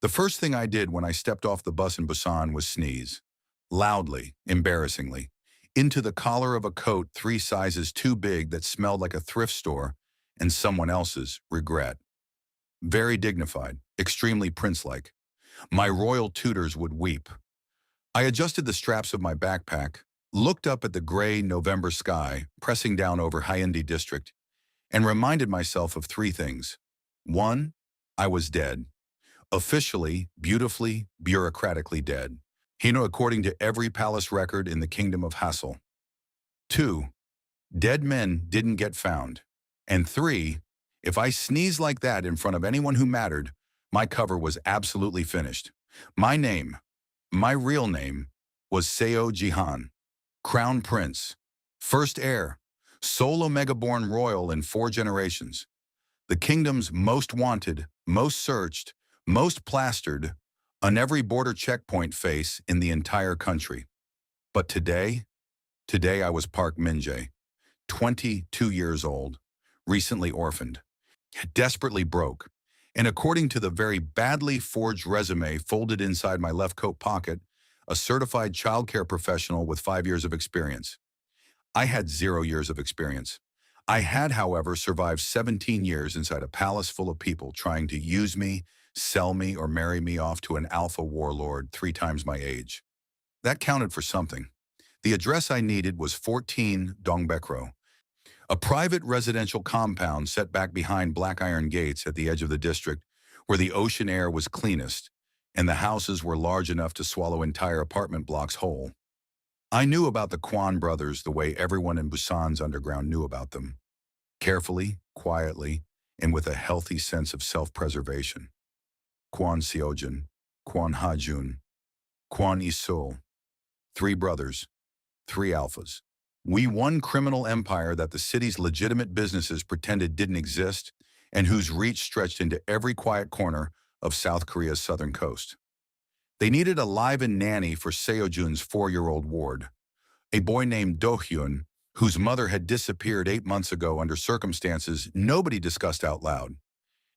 The first thing I did when I stepped off the bus in Busan was sneeze. Loudly, embarrassingly, into the collar of a coat 3 sizes too big that smelled like a thrift store and someone else's regret. Very dignified, extremely prince-like. My royal tutors would weep. I adjusted the straps of my backpack, looked up at the gray November sky pressing down over Hyundai district, and reminded myself of 3 things. 1, I was dead. Officially, beautifully, bureaucratically dead. According to every palace record in the kingdom of Hassel. 2, dead men didn't get found. And 3, if I sneezed like that in front of anyone who mattered, my cover was absolutely finished. My name, my real name, was Seo Jihan, Crown Prince, first heir, sole Omega-born royal in 4 generations. The kingdom's most wanted, most searched, most plastered, on every border checkpoint face in the entire country. But today I was Park Min-jae, 22 years old, recently orphaned, desperately broke, and according to the very badly forged resume folded inside my left coat pocket, a certified childcare professional with 5 years of experience. I had 0 years of experience. I had, however, survived 17 years inside a palace full of people trying to use me, sell me, or marry me off to an alpha warlord 3 times my age. That counted for something. The address I needed was 14 Dongbekro, a private residential compound set back behind black iron gates at the edge of the district where the ocean air was cleanest and the houses were large enough to swallow entire apartment blocks whole. I knew about the Quan brothers the way everyone in Busan's underground knew about them. Carefully, quietly, and with a healthy sense of self-preservation. Quan Seojin, Quan Hajun, Quan Isul. 3 brothers, 3 alphas. We one criminal empire that the city's legitimate businesses pretended didn't exist and whose reach stretched into every quiet corner of South Korea's southern coast. They needed a live-in nanny for Seojun's 4-year-old ward, a boy named Dohyun, whose mother had disappeared 8 months ago under circumstances nobody discussed out loud.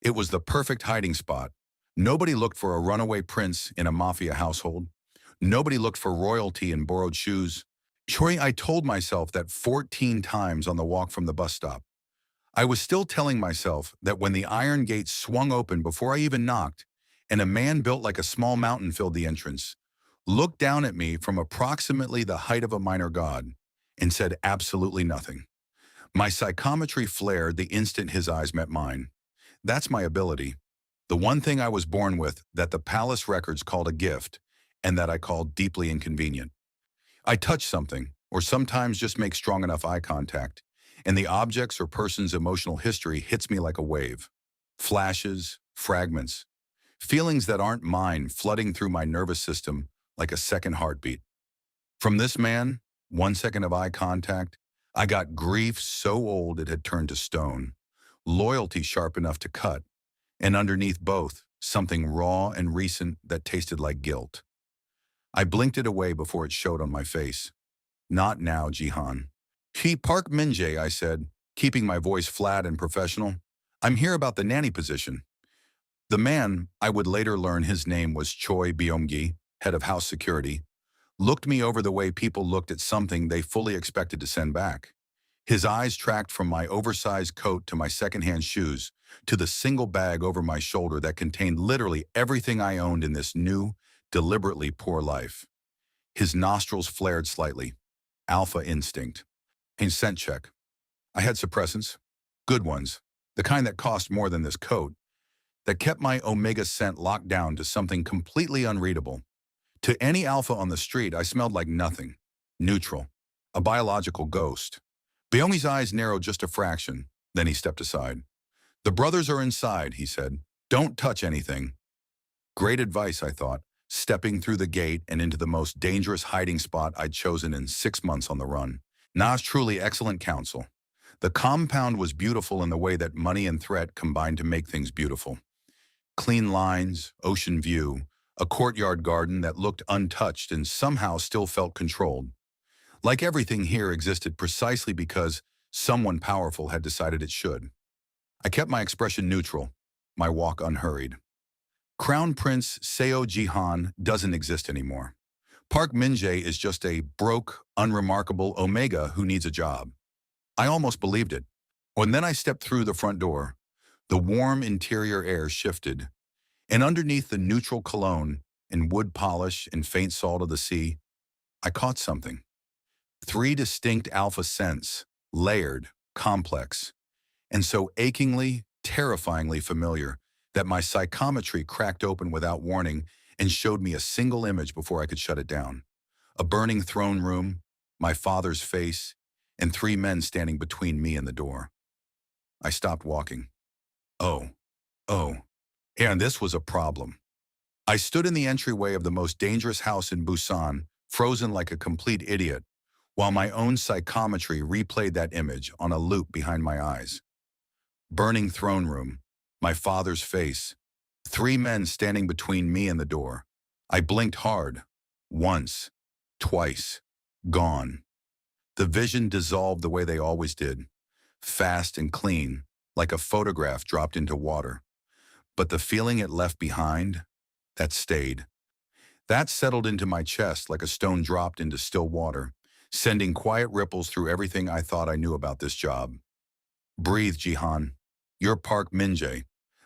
It was the perfect hiding spot. Nobody looked for a runaway prince in a mafia household. Nobody looked for royalty in borrowed shoes. I told myself that 14 times on the walk from the bus stop. I was still telling myself that when the iron gate swung open before I even knocked, and a man built like a small mountain filled the entrance, looked down at me from approximately the height of a minor god, and said absolutely nothing. My psychometry flared the instant his eyes met mine. That's my ability. The one thing I was born with that the palace records called a gift, and that I called deeply inconvenient. I touch something, or sometimes just make strong enough eye contact, and the object's or person's emotional history hits me like a wave. Flashes, fragments, feelings that aren't mine flooding through my nervous system like a second heartbeat. From this man, 1 second of eye contact, I got grief so old it had turned to stone, loyalty sharp enough to cut, and underneath both, something raw and recent that tasted like guilt. I blinked it away before it showed on my face. Not now, Jihan. Park Min-jae, I said, keeping my voice flat and professional. I'm here about the nanny position. The man, I would later learn his name was Choi Byung-gi, head of house security, looked me over the way people looked at something they fully expected to send back. His eyes tracked from my oversized coat to my secondhand shoes, to the single bag over my shoulder that contained literally everything I owned in this new, deliberately poor life. His nostrils flared slightly. Alpha instinct. A scent check. I had suppressants. Good ones. The kind that cost more than this coat. That kept my omega scent locked down to something completely unreadable. To any alpha on the street, I smelled like nothing. Neutral. A biological ghost. Byung-gi's eyes narrowed just a fraction. Then he stepped aside. The brothers are inside, he said. Don't touch anything. Great advice, I thought, stepping through the gate and into the most dangerous hiding spot I'd chosen in 6 months on the run. Na's truly excellent counsel. The compound was beautiful in the way that money and threat combined to make things beautiful. Clean lines, ocean view, a courtyard garden that looked untouched and somehow still felt controlled. Like everything here existed precisely because someone powerful had decided it should. I kept my expression neutral, my walk unhurried. Crown Prince Seo Jihan doesn't exist anymore. Park Min-jae is just a broke, unremarkable Omega who needs a job. I almost believed it. When then I stepped through the front door, the warm interior air shifted, and underneath the neutral cologne and wood polish and faint salt of the sea, I caught something. Three distinct alpha scents, layered, complex, and so achingly, terrifyingly familiar that my psychometry cracked open without warning and showed me a single image before I could shut it down. A burning throne room, my father's face, and three men standing between me and the door. I stopped walking. Oh, oh, and this was a problem. I stood in the entryway of the most dangerous house in Busan, frozen like a complete idiot, while my own psychometry replayed that image on a loop behind my eyes. Burning throne room, my father's face, three men standing between me and the door. I blinked hard. Once, twice, gone. The vision dissolved the way they always did, fast and clean, like a photograph dropped into water. But the feeling it left behind, that stayed. That settled into my chest like a stone dropped into still water, sending quiet ripples through everything I thought I knew about this job. Breathe, Jihan. You're Park Min-jae.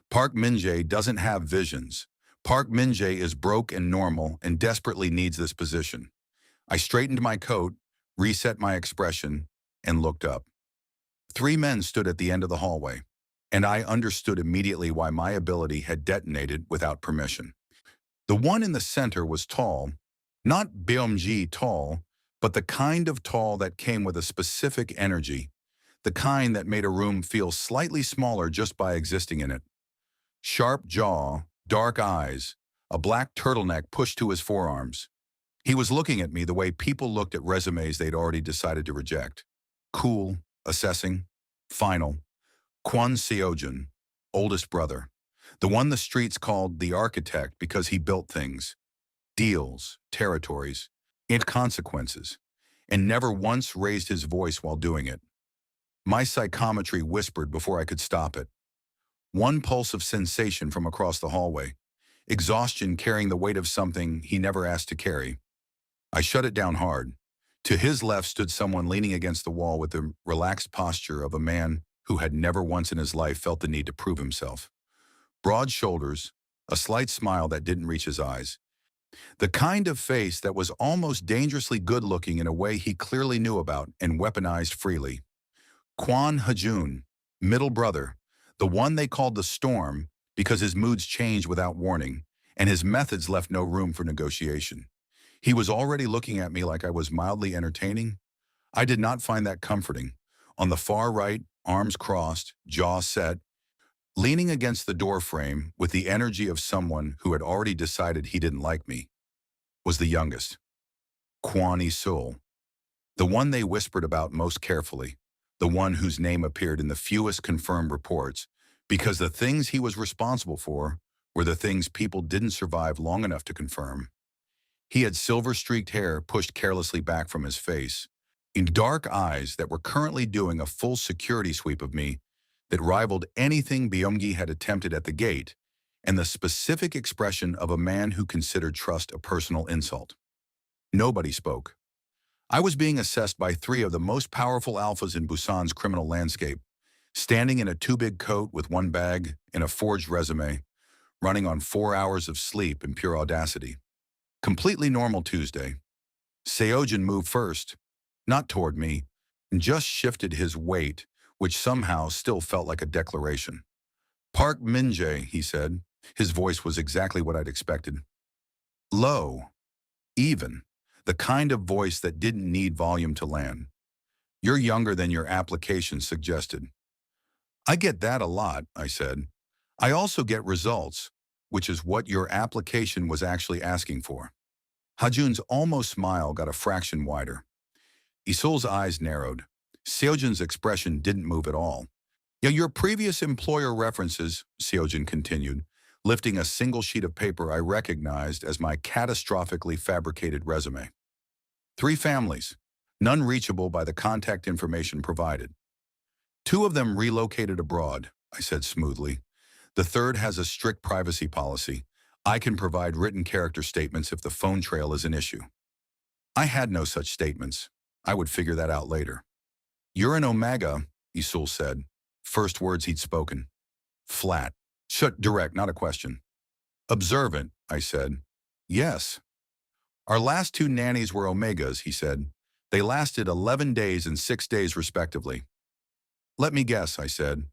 Park Min-jae doesn't have visions. Park Min-jae is broke and normal and desperately needs this position. I straightened my coat, reset my expression, and looked up. Three men stood at the end of the hallway, and I understood immediately why my ability had detonated without permission. The one in the center was tall, not BMG tall, but the kind of tall that came with a specific energy, the kind that made a room feel slightly smaller just by existing in it. Sharp jaw, dark eyes, a black turtleneck pushed to his forearms. He was looking at me the way people looked at resumes they'd already decided to reject. Cool, assessing, final. Quan Seo Jihan, oldest brother. The one the streets called the architect because he built things. Deals, territories, and consequences. And never once raised his voice while doing it. My psychometry whispered before I could stop it. One pulse of sensation from across the hallway. Exhaustion carrying the weight of something he never asked to carry. I shut it down hard. To his left stood someone leaning against the wall with the relaxed posture of a man who had never once in his life felt the need to prove himself. Broad shoulders, a slight smile that didn't reach his eyes. The kind of face that was almost dangerously good-looking in a way he clearly knew about and weaponized freely. Quan Hajun, middle brother, the one they called the Storm because his moods changed without warning, and his methods left no room for negotiation. He was already looking at me like I was mildly entertaining. I did not find that comforting. On the far right, arms crossed, jaw set, leaning against the door frame with the energy of someone who had already decided he didn't like me, was the youngest, Quan Isul, the one they whispered about most carefully, the one whose name appeared in the fewest confirmed reports, because the things he was responsible for were the things people didn't survive long enough to confirm. He had silver-streaked hair pushed carelessly back from his face, in dark eyes that were currently doing a full security sweep of me that rivaled anything Byung-gi had attempted at the gate, and the specific expression of a man who considered trust a personal insult. Nobody spoke. I was being assessed by three of the most powerful alphas in Busan's criminal landscape, standing in a too-big coat with one bag and a forged resume, running on 4 hours of sleep and pure audacity. Completely normal Tuesday. Seo Jihan moved first, not toward me, and just shifted his weight, which somehow still felt like a declaration. Park Min-jae, he said. His voice was exactly what I'd expected. Low, even, the kind of voice that didn't need volume to land. You're younger than your application suggested. I get that a lot, I said. I also get results, which is what your application was actually asking for. Hajun's almost smile got a fraction wider. Isol's eyes narrowed. Seo Jihan's expression didn't move at all. Yeah, your previous employer references, Seo Jihan continued, lifting a single sheet of paper I recognized as my catastrophically fabricated resume. 3 families, none reachable by the contact information provided. 2 of them relocated abroad, I said smoothly. The third has a strict privacy policy. I can provide written character statements if the phone trail is an issue. I had no such statements. I would figure that out later. You're an omega, Isul said. First words he'd spoken. Flat. Shut direct, not a question. Observant, I said. Yes. Our last two nannies were omegas, he said. They lasted 11 days and 6 days respectively. Let me guess, I said.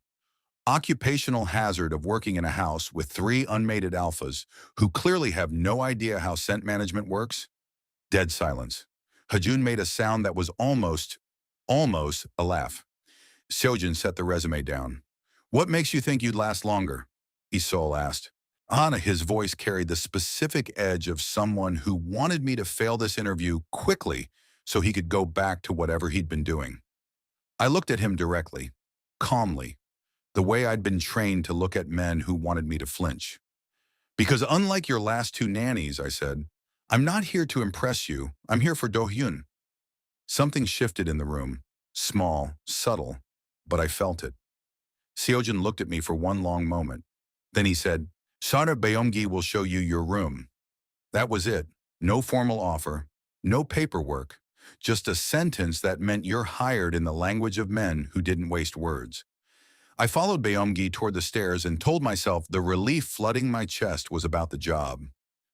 Occupational hazard of working in a house with 3 unmated alphas who clearly have no idea how scent management works? Dead silence. Hajun made a sound that was almost a laugh. Seo Jihan set the resume down. What makes you think you'd last longer? Isol asked. Anna, his voice carried the specific edge of someone who wanted me to fail this interview quickly so he could go back to whatever he'd been doing. I looked at him directly, calmly, the way I'd been trained to look at men who wanted me to flinch. Because unlike your last two nannies, I said, I'm not here to impress you. I'm here for Dohyun. Something shifted in the room, small, subtle, but I felt it. Seo Jihan looked at me for one long moment. Then he said, Sara Beomgi will show you your room. That was it. No formal offer, no paperwork, just a sentence that meant you're hired in the language of men who didn't waste words. I followed Beomgi toward the stairs and told myself the relief flooding my chest was about the job.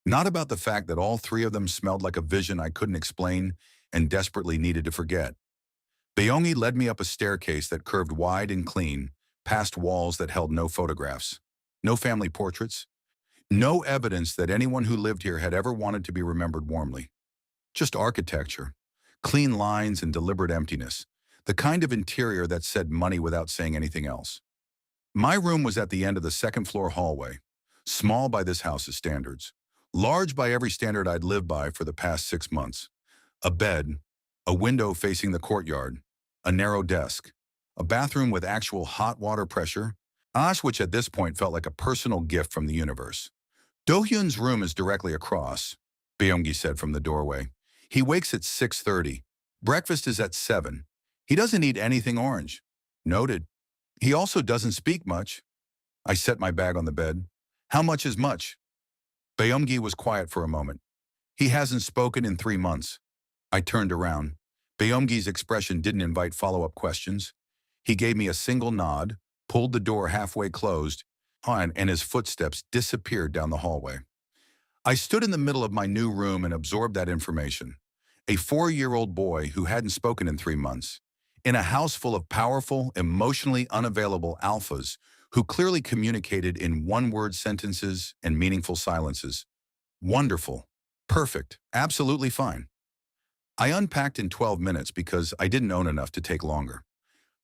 Not about the fact that all 3 of them smelled like a vision I couldn't explain and desperately needed to forget. Beomgi led me up a staircase that curved wide and clean, past walls that held no photographs, no family portraits, no evidence that anyone who lived here had ever wanted to be remembered warmly. Just architecture, clean lines and deliberate emptiness, the kind of interior that said money without saying anything else. My room was at the end of the second-floor hallway, small by this house's standards, large by every standard I'd lived by for the past 6 months. A bed, a window facing the courtyard, a narrow desk, a bathroom with actual hot water pressure, which at this point felt like a personal gift from the universe. Dohyun's room is directly across, Beomgi said from the doorway. He wakes at 6:30. Breakfast is at 7. He doesn't eat anything orange. Noted. He also doesn't speak much. I set my bag on the bed. How much is much? Beomgi was quiet for a moment. He hasn't spoken in 3 months. I turned around. Beomgi's expression didn't invite follow-up questions. He gave me a single nod, pulled the door halfway closed, and his footsteps disappeared down the hallway. I stood in the middle of my new room and absorbed that information. A 4-year-old boy who hadn't spoken in 3 months, in a house full of powerful, emotionally unavailable alphas who clearly communicated in one-word sentences and meaningful silences. Wonderful. Perfect. Absolutely fine. I unpacked in 12 minutes because I didn't own enough to take longer.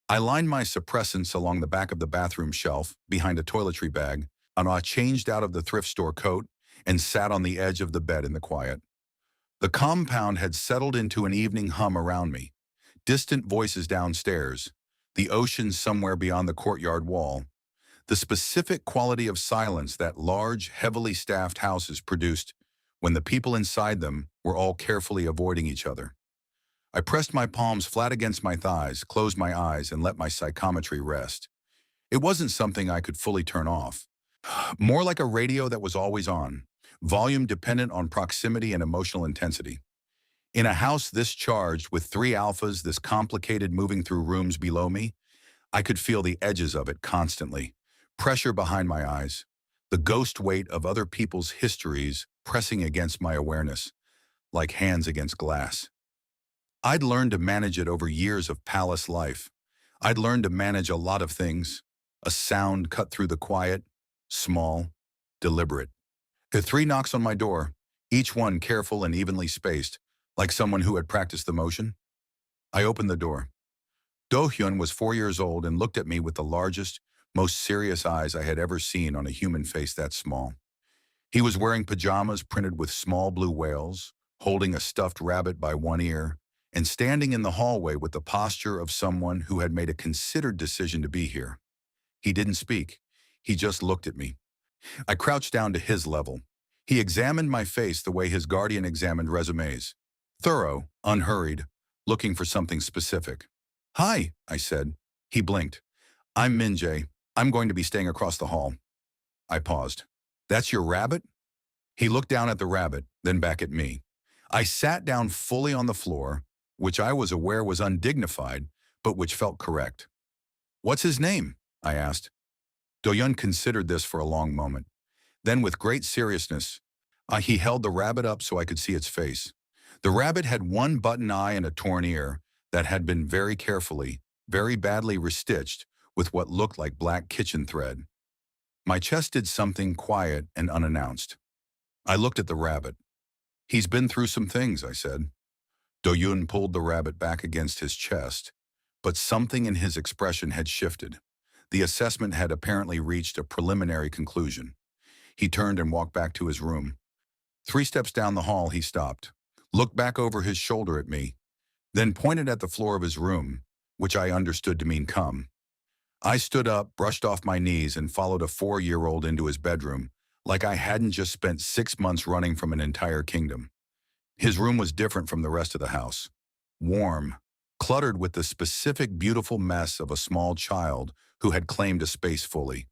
I lined my suppressants along the back of the bathroom shelf behind a toiletry bag, and I changed out of the thrift store coat and sat on the edge of the bed in the quiet. The compound had settled into an evening hum around me. Distant voices downstairs, the ocean somewhere beyond the courtyard wall, the specific quality of silence that large, heavily staffed houses produced when the people inside them were all carefully avoiding each other. I pressed my palms flat against my thighs, closed my eyes, and let my psychometry rest. It wasn't something I could fully turn off. More like a radio that was always on, volume dependent on proximity and emotional intensity. In a house this charged with 3 alphas, this complicated moving through rooms below me, I could feel the edges of it constantly. Pressure behind my eyes, the ghost weight of other people's histories pressing against my awareness, like hands against glass. I'd learned to manage it over years of palace life. I'd learned to manage a lot of things. A sound cut through the quiet, small, deliberate. The 3 knocks on my door, each one careful and evenly spaced, like someone who had practiced the motion. I opened the door. Dohyun was 4 years old and looked at me with the largest, most serious eyes I had ever seen on a human face that small. He was wearing pajamas printed with small blue whales, holding a stuffed rabbit by one ear, and standing in the hallway with the posture of someone who had made a considered decision to be here. He didn't speak. He just looked at me. I crouched down to his level. He examined my face the way his guardian examined resumes. Thorough, unhurried, looking for something specific. Hi, I said. He blinked. I'm Min Jae. I'm going to be staying across the hall. I paused. That's your rabbit? He looked down at the rabbit, then back at me. I sat down fully on the floor, which I was aware was undignified, but which felt correct. "What's his name?" I asked. Dohyun considered this for a long moment. Then, with great seriousness, he held the rabbit up so I could see its face. The rabbit had one button eye and a torn ear that had been very carefully, very badly restitched with what looked like black kitchen thread. My chest did something quiet and unannounced. I looked at the rabbit. "He's been through some things," I said. Dohyun pulled the rabbit back against his chest, but something in his expression had shifted. The assessment had apparently reached a preliminary conclusion. He turned and walked back to his room. 3 steps down the hall, he stopped, looked back over his shoulder at me, then pointed at the floor of his room, which I understood to mean come. I stood up, brushed off my knees, and followed a 4-year-old into his bedroom, like I hadn't just spent 6 months running from an entire kingdom. His room was different from the rest of the house. Warm, cluttered with the specific beautiful mess of a small child who had claimed a space fully.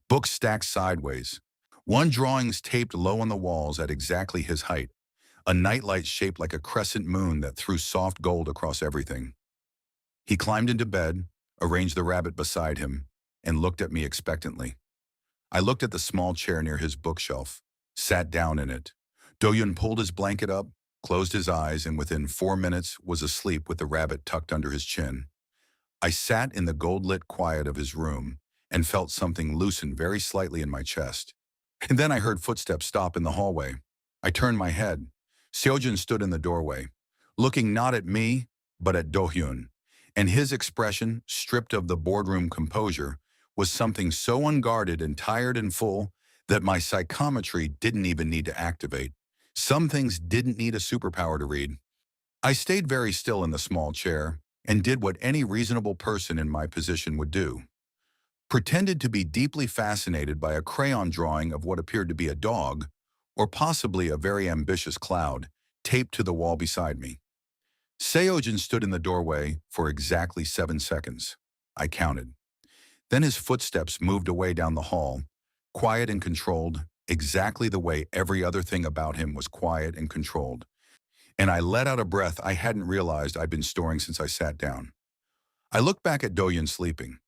Books stacked sideways. One drawings taped low on the walls at exactly his height. A nightlight shaped like a crescent moon that threw soft gold across everything. He climbed into bed, arranged the rabbit beside him, and looked at me expectantly. I looked at the small chair near his bookshelf, sat down in it. Dohyun pulled his blanket up, closed his eyes, and within 4 minutes was asleep with the rabbit tucked under his chin. I sat in the gold-lit quiet of his room and felt something loosen very slightly in my chest. And then I heard footsteps stop in the hallway. I turned my head. Seo Jihan stood in the doorway, looking not at me, but at Dohyun, and his expression, stripped of the boardroom composure, was something so unguarded and tired and full that my psychometry didn't even need to activate. Some things didn't need a superpower to read. I stayed very still in the small chair and did what any reasonable person in my position would do. Pretended to be deeply fascinated by a crayon drawing of what appeared to be a dog, or possibly a very ambitious cloud, taped to the wall beside me. Seo Jihan stood in the doorway for exactly 7 seconds. I counted. Then his footsteps moved away down the hall, quiet and controlled, exactly the way every other thing about him was quiet and controlled. And I let out a breath I hadn't realized I'd been storing since I sat down. I looked back at Dohyun sleeping.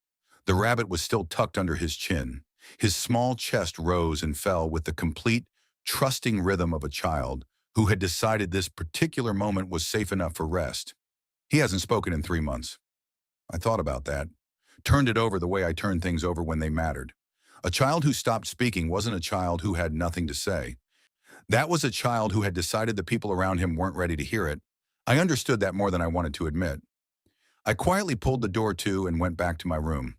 The rabbit was still tucked under his chin. His small chest rose and fell with the complete, trusting rhythm of a child who had decided this particular moment was safe enough for rest. He hasn't spoken in 3 months. I thought about that. Turned it over the way I turn things over when they mattered. A child who stopped speaking wasn't a child who had nothing to say. That was a child who had decided the people around him weren't ready to hear it. I understood that more than I wanted to admit. I quietly pulled the door to and went back to my room.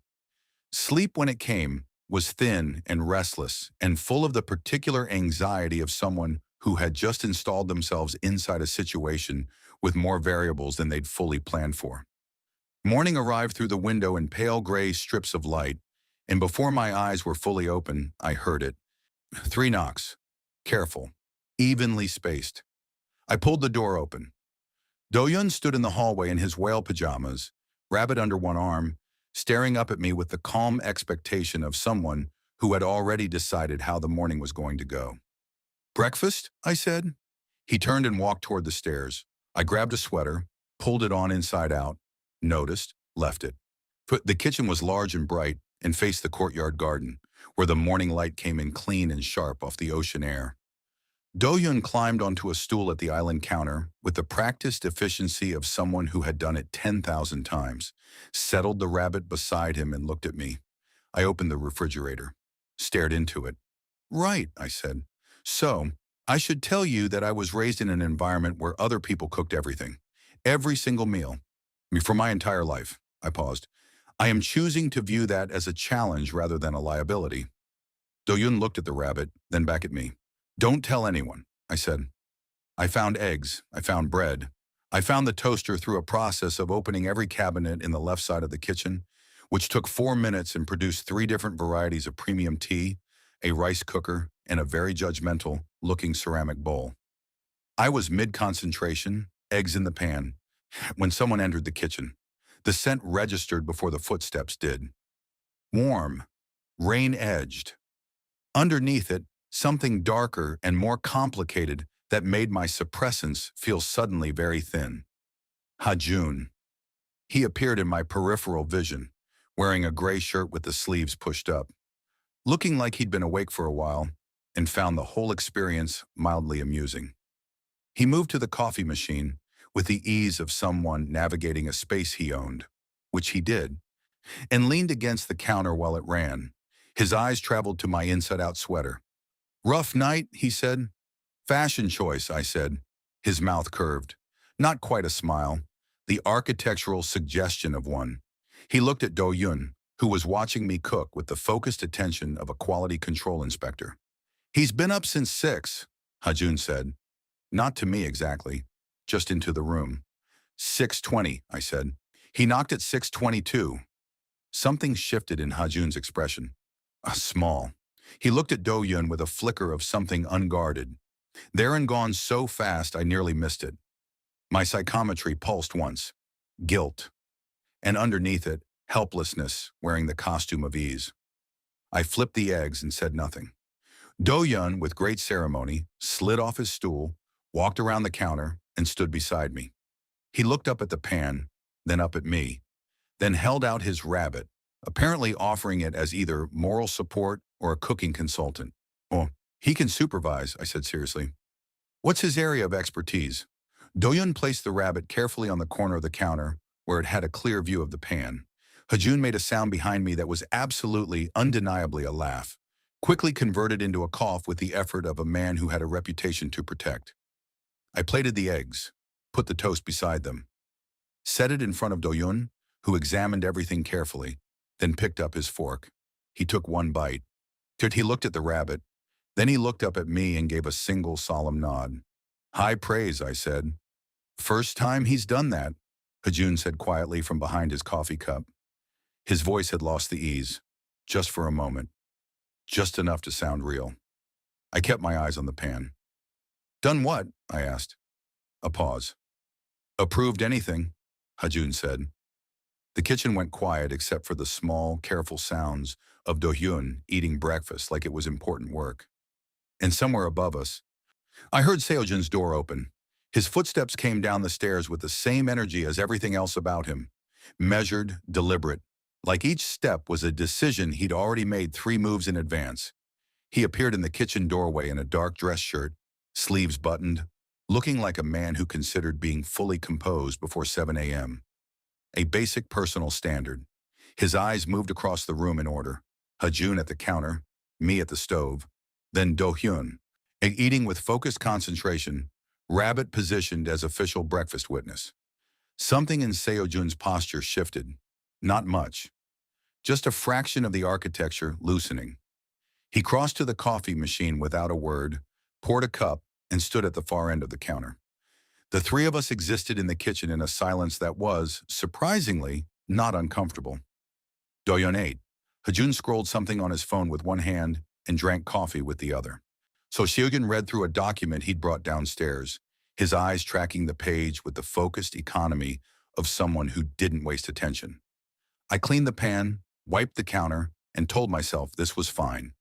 Sleep, when it came, was thin and restless and full of the particular anxiety of someone who had just installed themselves inside a situation with more variables than they'd fully planned for. Morning arrived through the window in pale gray strips of light, and before my eyes were fully open, I heard it. 3 knocks. Careful. Evenly spaced. I pulled the door open. Dohyun stood in the hallway in his whale pajamas, rabbit under one arm, staring up at me with the calm expectation of someone who had already decided how the morning was going to go. "Breakfast?" I said. He turned and walked toward the stairs. I grabbed a sweater, pulled it on inside out, noticed, left it. The kitchen was large and bright and faced the courtyard garden, where the morning light came in clean and sharp off the ocean air. Dohyun climbed onto a stool at the island counter with the practiced efficiency of someone who had done it 10,000 times, settled the rabbit beside him and looked at me. I opened the refrigerator, stared into it. "Right," I said. "So, I should tell you that I was raised in an environment where other people cooked everything. Every single meal. For my entire life." I paused. "I am choosing to view that as a challenge rather than a liability." Dohyun looked at the rabbit, then back at me. "Don't tell anyone," I said. "I found eggs. I found bread. I found the toaster through a process of opening every cabinet in the left side of the kitchen, which took 4 minutes and produced 3 different varieties of premium tea, a rice cooker, and a very judgmental-looking ceramic bowl. I was mid-concentration, eggs in the pan, when someone entered the kitchen. The scent registered before the footsteps did. Warm, rain-edged. Underneath it, something darker and more complicated that made my suppressants feel suddenly very thin. Hajun. He appeared in my peripheral vision, wearing a gray shirt with the sleeves pushed up, looking like he'd been awake for a while and found the whole experience mildly amusing. He moved to the coffee machine with the ease of someone navigating a space he owned, which he did, and leaned against the counter while it ran. His eyes traveled to my inside-out sweater. "Rough night," he said. "Fashion choice," I said. His mouth curved. Not quite a smile, the architectural suggestion of one. He looked at Dohyun, who was watching me cook with the focused attention of a quality control inspector. "He's been up since 6, Hajun said. Not to me exactly, just into the room. 6:20, I said. He knocked at 6:22. Something shifted in Hajun's expression. Small. He looked at Dohyun with a flicker of something unguarded. There and gone so fast I nearly missed it. My psychometry pulsed once. Guilt. And underneath it, helplessness, wearing the costume of ease. I flipped the eggs and said nothing. Dohyun, with great ceremony, slid off his stool, walked around the counter, and stood beside me. He looked up at the pan, then up at me, then held out his rabbit, apparently offering it as either moral support or a cooking consultant. "Oh, he can supervise," I said seriously. "What's his area of expertise?" Dohyun placed the rabbit carefully on the corner of the counter, where it had a clear view of the pan. Hajun made a sound behind me that was absolutely, undeniably a laugh, quickly converted into a cough with the effort of a man who had a reputation to protect. I plated the eggs, put the toast beside them, set it in front of Dohyun, who examined everything carefully, then picked up his fork. He took one bite. He looked at the rabbit, then he looked up at me and gave a single solemn nod. "High praise," I said. "First time he's done that," Hajun said quietly from behind his coffee cup. His voice had lost the ease, just for a moment, just enough to sound real. I kept my eyes on the pan. "Done what?" I asked. A pause. "Approved anything," Hajun said. The kitchen went quiet except for the small, careful sounds of Dohyun eating breakfast like it was important work. And somewhere above us, I heard Seo Jihan's door open. His footsteps came down the stairs with the same energy as everything else about him. Measured, deliberate, like each step was a decision he'd already made 3 moves in advance. He appeared in the kitchen doorway in a dark dress shirt, sleeves buttoned, looking like a man who considered being fully composed before 7 a.m. A basic personal standard. His eyes moved across the room in order. Hajun at the counter, me at the stove, then Dohyun, eating with focused concentration, rabbit positioned as official breakfast witness. Something in Seo Jihan's posture shifted. Not much. Just a fraction of the architecture loosening. He crossed to the coffee machine without a word, poured a cup, and stood at the far end of the counter. The 3 of us existed in the kitchen in a silence that was, surprisingly, not uncomfortable. Dohyun ate. Hajun scrolled something on his phone with one hand and drank coffee with the other. So Seo Jihan read through a document he'd brought downstairs, his eyes tracking the page with the focused economy of someone who didn't waste attention. I cleaned the pan, wiped the counter, and told myself this was fine.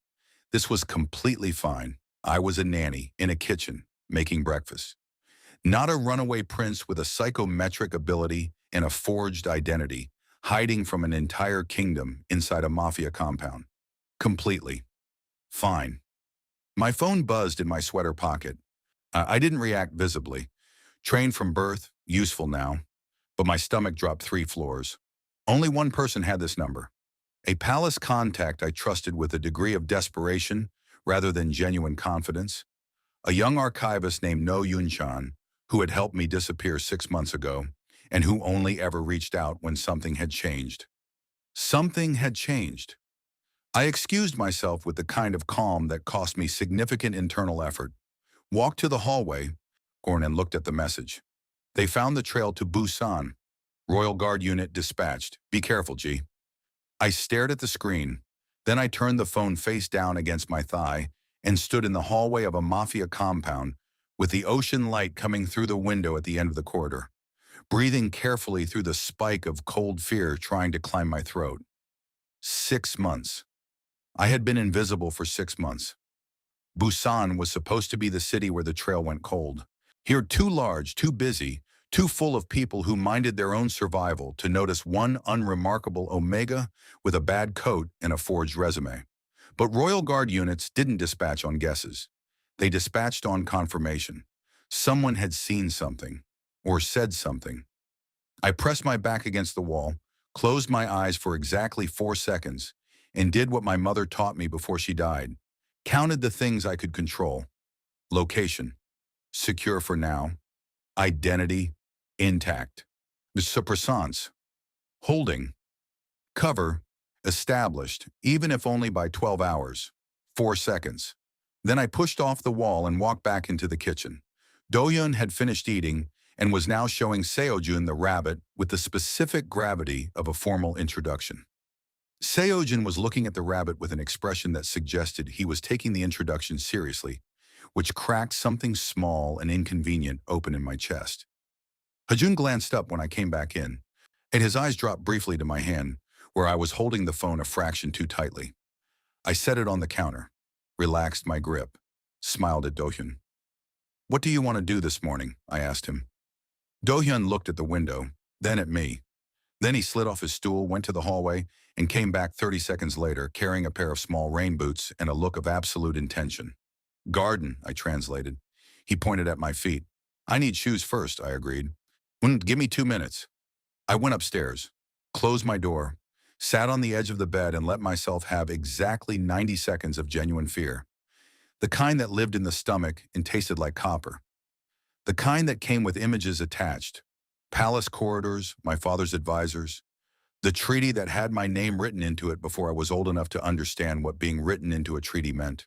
This was completely fine. I was a nanny in a kitchen, making breakfast. Not a runaway prince with a psychometric ability and a forged identity, hiding from an entire kingdom inside a mafia compound. Completely. Fine. My phone buzzed in my sweater pocket. I didn't react visibly. Trained from birth, useful now. But my stomach dropped 3 floors. Only one person had this number. A palace contact I trusted with a degree of desperation rather than genuine confidence. A young archivist named No Yunchan, who had helped me disappear 6 months ago, and who only ever reached out when something had changed. Something had changed. I excused myself with the kind of calm that cost me significant internal effort. Walked to the hallway, and looked at the message. They found the trail to Busan. Royal Guard unit dispatched. Be careful, G. I stared at the screen. Then I turned the phone face down against my thigh and stood in the hallway of a mafia compound with the ocean light coming through the window at the end of the corridor, breathing carefully through the spike of cold fear trying to climb my throat. 6 months. I had been invisible for 6 months. Busan was supposed to be the city where the trail went cold. Here, too large, too busy, too full of people who minded their own survival to notice one unremarkable Omega with a bad coat and a forged resume. But Royal Guard units didn't dispatch on guesses. They dispatched on confirmation. Someone had seen something, or said something. I pressed my back against the wall, closed my eyes for exactly 4 seconds, and did what my mother taught me before she died. Counted the things I could control. Location, secure for now. Identity, intact. The suppressance, holding. Cover, established, even if only by 12 hours. 4 seconds. Then I pushed off the wall and walked back into the kitchen. Dohyun had finished eating and was now showing Seo Jihan the rabbit with the specific gravity of a formal introduction. Seo Jihan was looking at the rabbit with an expression that suggested he was taking the introduction seriously, which cracked something small and inconvenient open in my chest. Hajun glanced up when I came back in, and his eyes dropped briefly to my hand, where I was holding the phone a fraction too tightly. I set it on the counter, relaxed my grip, smiled at Dohyun. "What do you want to do this morning?" I asked him. Dohyun looked at the window, then at me. Then he slid off his stool, went to the hallway, and came back 30 seconds later, carrying a pair of small rain boots and a look of absolute intention. "Garden," I translated. He pointed at my feet. "I need shoes first," I agreed. "Give me 2 minutes." I went upstairs, closed my door, sat on the edge of the bed and let myself have exactly 90 seconds of genuine fear. The kind that lived in the stomach and tasted like copper. The kind that came with images attached. Palace corridors, my father's advisors. The treaty that had my name written into it before I was old enough to understand what being written into a treaty meant.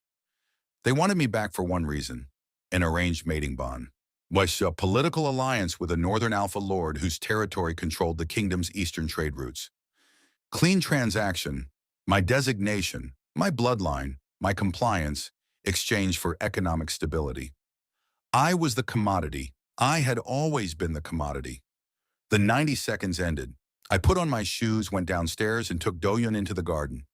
They wanted me back for one reason, an arranged mating bond. Was a political alliance with a northern alpha lord whose territory controlled the kingdom's eastern trade routes. Clean transaction, my designation, my bloodline, my compliance, exchanged for economic stability. I was the commodity. I had always been the commodity. The 90 seconds ended. I put on my shoes, went downstairs, and took Dohyun into the garden.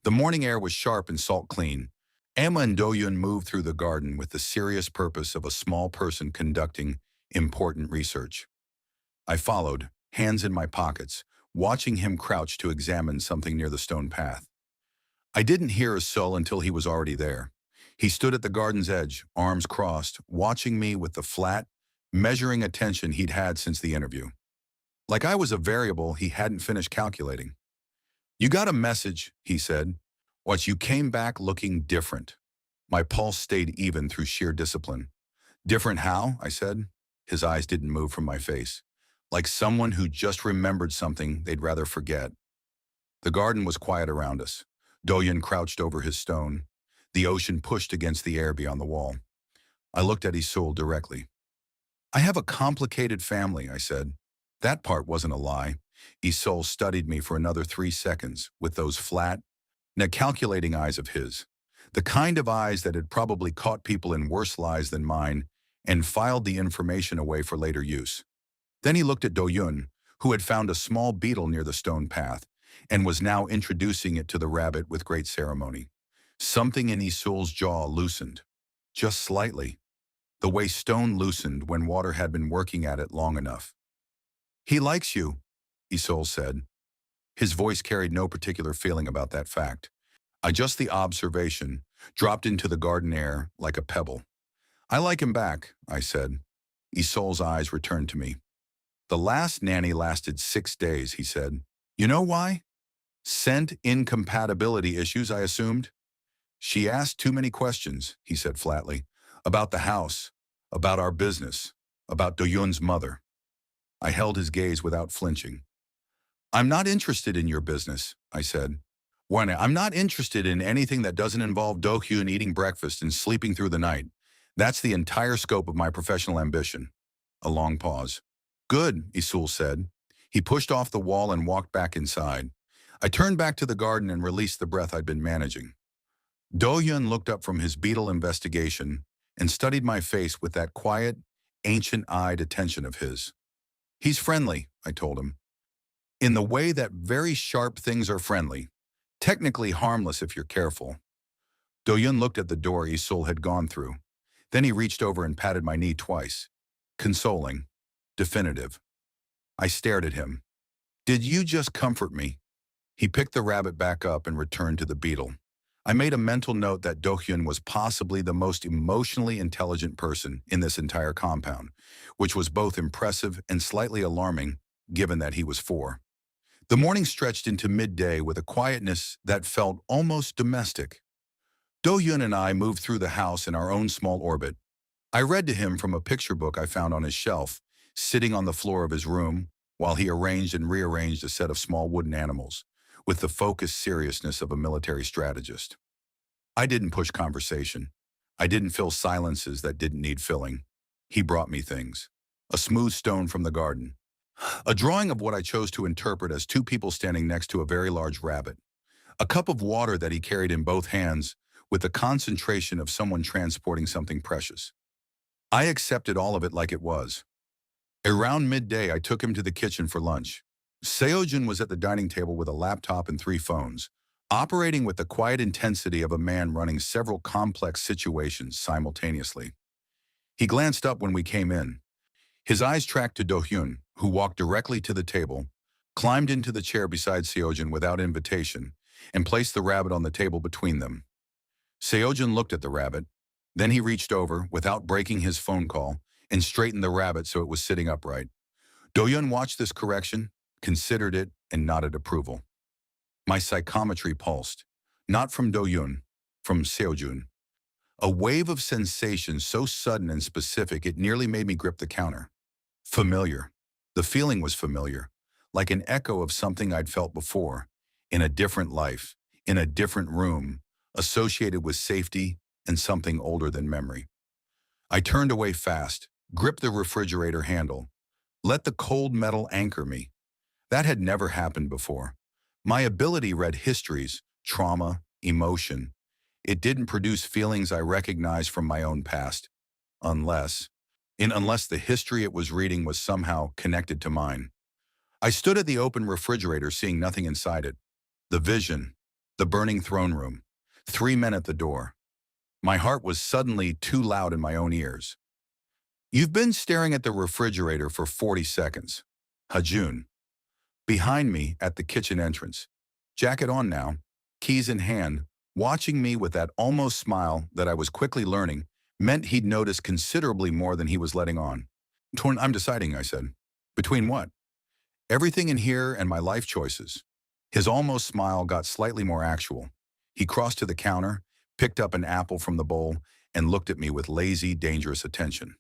The morning air was sharp and salt clean. Emma and Dohyun moved through the garden with the serious purpose of a small person conducting important research. I followed, hands in my pockets, watching him crouch to examine something near the stone path. I didn't hear a soul until he was already there. He stood at the garden's edge, arms crossed, watching me with the flat, measuring attention he'd had since the interview. Like I was a variable he hadn't finished calculating. "You got a message," he said. "What, you came back looking different." My pulse stayed even through sheer discipline. "Different how?" I said. His eyes didn't move from my face. Like someone who just remembered something they'd rather forget. The garden was quiet around us. Dohyun crouched over his stone. The ocean pushed against the air beyond the wall. I looked at Isul directly. "I have a complicated family," I said. That part wasn't a lie. Isul studied me for another 3 seconds with those flat, calculating eyes of his. The kind of eyes that had probably caught people in worse lies than mine and filed the information away for later use. Then he looked at Dohyun, who had found a small beetle near the stone path and was now introducing it to the rabbit with great ceremony. Something in Isul's jaw loosened, just slightly, the way stone loosened when water had been working at it long enough. "He likes you," Isul said. His voice carried no particular feeling about that fact. Just the observation, dropped into the garden air like a pebble. "I like him back," I said. Isol's eyes returned to me. "The last nanny lasted 6 days," he said. "You know why? Scent incompatibility issues, I assumed." "She asked too many questions," he said flatly. "About the house, about our business, about Dohyun's mother." I held his gaze without flinching. "I'm not interested in your business," I said. "I'm not interested in anything that doesn't involve Dohyun eating breakfast and sleeping through the night. That's the entire scope of my professional ambition." A long pause. "Good," Isul said. He pushed off the wall and walked back inside. I turned back to the garden and released the breath I'd been managing. Dohyun looked up from his beetle investigation and studied my face with that quiet, ancient-eyed attention of his. "He's friendly," I told him. "In the way that very sharp things are friendly. Technically harmless if you're careful." Dohyun looked at the door Isul had gone through. Then he reached over and patted my knee twice. Consoling. Definitive. I stared at him. Did you just comfort me? He picked the rabbit back up and returned to the beetle. I made a mental note that Dohyun was possibly the most emotionally intelligent person in this entire compound, which was both impressive and slightly alarming, given that he was 4. The morning stretched into midday with a quietness that felt almost domestic. Dohyun and I moved through the house in our own small orbit. I read to him from a picture book I found on his shelf, sitting on the floor of his room, while he arranged and rearranged a set of small wooden animals, with the focused seriousness of a military strategist. I didn't push conversation. I didn't fill silences that didn't need filling. He brought me things. A smooth stone from the garden. A drawing of what I chose to interpret as 2 people standing next to a very large rabbit. A cup of water that he carried in both hands, with the concentration of someone transporting something precious. I accepted all of it like it was. Around midday, I took him to the kitchen for lunch. Seo Jihan was at the dining table with a laptop and 3 phones, operating with the quiet intensity of a man running several complex situations simultaneously. He glanced up when we came in. His eyes tracked to Dohyun, who walked directly to the table, climbed into the chair beside Seo Jihan without invitation, and placed the rabbit on the table between them. Seo Jihan looked at the rabbit. Then he reached over, without breaking his phone call, and straightened the rabbit so it was sitting upright. Dohyun watched this correction, considered it, and nodded approval. My psychometry pulsed, not from Dohyun, from Seo Jihan. A wave of sensation so sudden and specific it nearly made me grip the counter. Familiar. The feeling was familiar, like an echo of something I'd felt before, in a different life, in a different room, associated with safety and something older than memory. I turned away fast, gripped the refrigerator handle, let the cold metal anchor me. That had never happened before. My ability read histories, trauma, emotion. It didn't produce feelings I recognized from my own past, unless the history it was reading was somehow connected to mine. I stood at the open refrigerator seeing nothing inside it. The vision, the burning throne room, 3 men at the door. My heart was suddenly too loud in my own ears. You've been staring at the refrigerator for 40 seconds. Hajun. Behind me at the kitchen entrance. Jacket on now, keys in hand, watching me with that almost smile that I was quickly learning meant he'd noticed considerably more than he was letting on. I'm deciding, I said. Between what? Everything in here and my life choices. His almost smile got slightly more actual. He crossed to the counter, picked up an apple from the bowl, and looked at me with lazy, dangerous attention.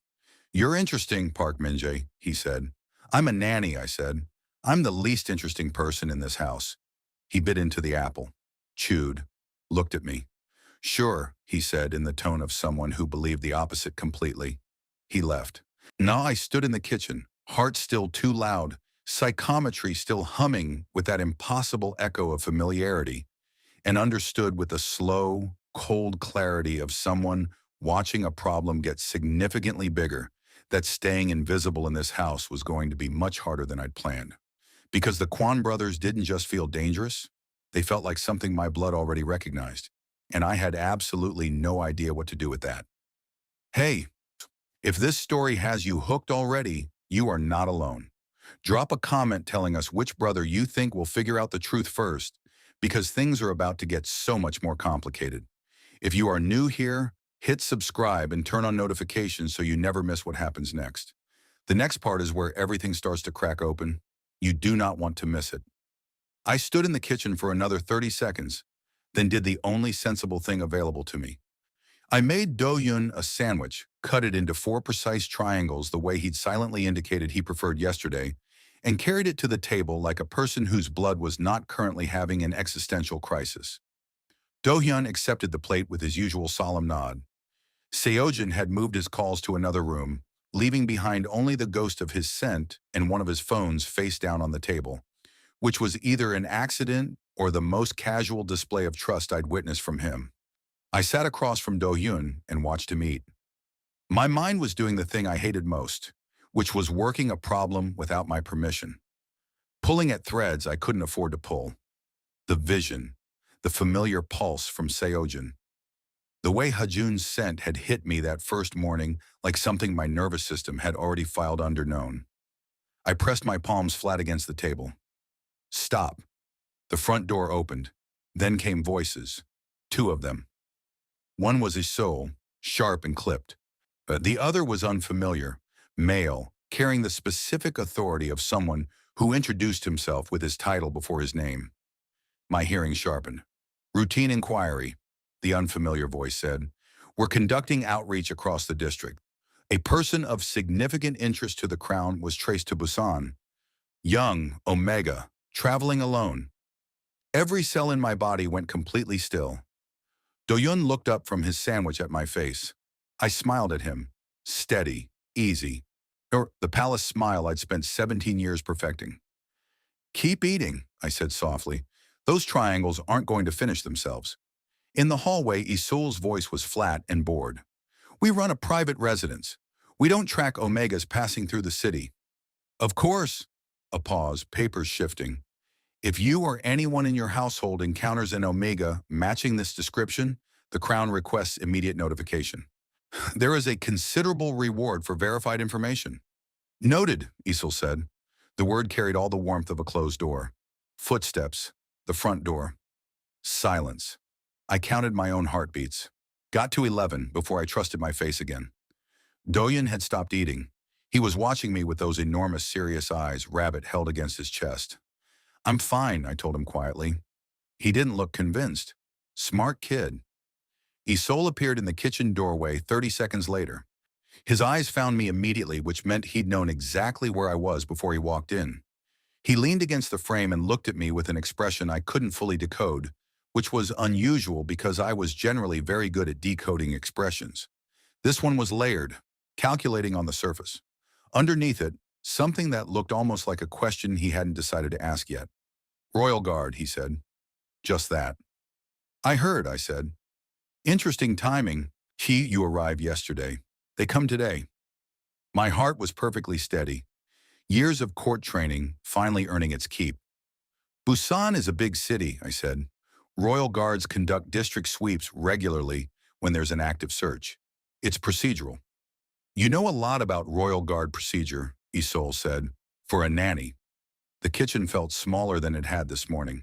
You're interesting, Park Min-jae, he said. I'm a nanny, I said. I'm the least interesting person in this house. He bit into the apple, chewed, looked at me. Sure, he said in the tone of someone who believed the opposite completely. He left. Now I stood in the kitchen, heart still too loud, psychometry still humming with that impossible echo of familiarity, and understood with the slow, cold clarity of someone watching a problem get significantly bigger, that staying invisible in this house was going to be much harder than I'd planned. Because the Quan brothers didn't just feel dangerous, they felt like something my blood already recognized, and I had absolutely no idea what to do with that. Hey, if this story has you hooked already, you are not alone. Drop a comment telling us which brother you think will figure out the truth first, because things are about to get so much more complicated. If you are new here, hit subscribe and turn on notifications so you never miss what happens next. The next part is where everything starts to crack open. You do not want to miss it. I stood in the kitchen for another 30 seconds, then did the only sensible thing available to me. I made Dohyun a sandwich, cut it into 4 precise triangles the way he'd silently indicated he preferred yesterday, and carried it to the table like a person whose blood was not currently having an existential crisis. Dohyun accepted the plate with his usual solemn nod. Seo Jihan had moved his calls to another room, leaving behind only the ghost of his scent and one of his phones face down on the table, which was either an accident or the most casual display of trust I'd witnessed from him. I sat across from Dohyun and watched him eat. My mind was doing the thing I hated most, which was working a problem without my permission. Pulling at threads I couldn't afford to pull. The vision, the familiar pulse from Seo Jihan. The way Hajun's scent had hit me that first morning like something my nervous system had already filed under known. I pressed my palms flat against the table. Stop. The front door opened. Then came voices. Two of them. One was his soul, sharp and clipped. The other was unfamiliar, male, carrying the specific authority of someone who introduced himself with his title before his name. My hearing sharpened. Routine inquiry, the unfamiliar voice said. We're conducting outreach across the district. A person of significant interest to the crown was traced to Busan. Young, Omega, traveling alone. Every cell in my body went completely still. Dohyun looked up from his sandwich at my face. I smiled at him. Steady, easy. Or the palace smile I'd spent 17 years perfecting. Keep eating, I said softly. Those triangles aren't going to finish themselves. In the hallway, Isol's voice was flat and bored. We run a private residence. We don't track omegas passing through the city. Of course. A pause, papers shifting. If you or anyone in your household encounters an omega matching this description, the Crown requests immediate notification. There is a considerable reward for verified information. Noted, Isol said. The word carried all the warmth of a closed door. Footsteps. The front door. Silence. I counted my own heartbeats. Got to 11 before I trusted my face again. Dohyun had stopped eating. He was watching me with those enormous, serious eyes, rabbit held against his chest. I'm fine, I told him quietly. He didn't look convinced. Smart kid. Isol appeared in the kitchen doorway 30 seconds later. His eyes found me immediately, which meant he'd known exactly where I was before he walked in. He leaned against the frame and looked at me with an expression I couldn't fully decode, which was unusual because I was generally very good at decoding expressions. This one was layered, calculating on the surface. Underneath it, something that looked almost like a question he hadn't decided to ask yet. Royal Guard, he said. Just that. I heard, I said. Interesting timing. You arrived yesterday. They come today. My heart was perfectly steady. Years of court training finally earning its keep. Busan is a big city, I said. Royal Guards conduct district sweeps regularly when there's an active search. It's procedural. You know a lot about Royal Guard procedure, Isol said, for a nanny. The kitchen felt smaller than it had this morning.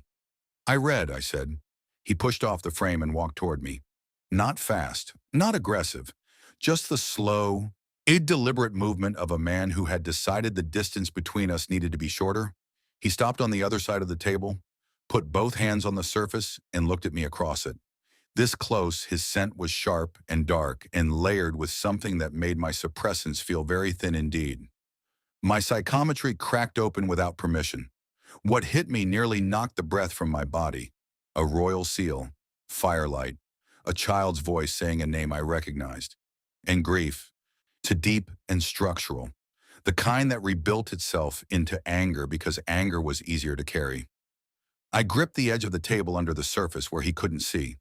I read, I said. He pushed off the frame and walked toward me. Not fast, not aggressive, just the slow, deliberate movement of a man who had decided the distance between us needed to be shorter. He stopped on the other side of the table, put both hands on the surface, and looked at me across it. This close, his scent was sharp and dark and layered with something that made my suppressants feel very thin indeed. My psychometry cracked open without permission. What hit me nearly knocked the breath from my body. A royal seal, firelight, a child's voice saying a name I recognized. And grief, to deep and structural, the kind that rebuilt itself into anger because anger was easier to carry. I gripped the edge of the table under the surface where he couldn't see.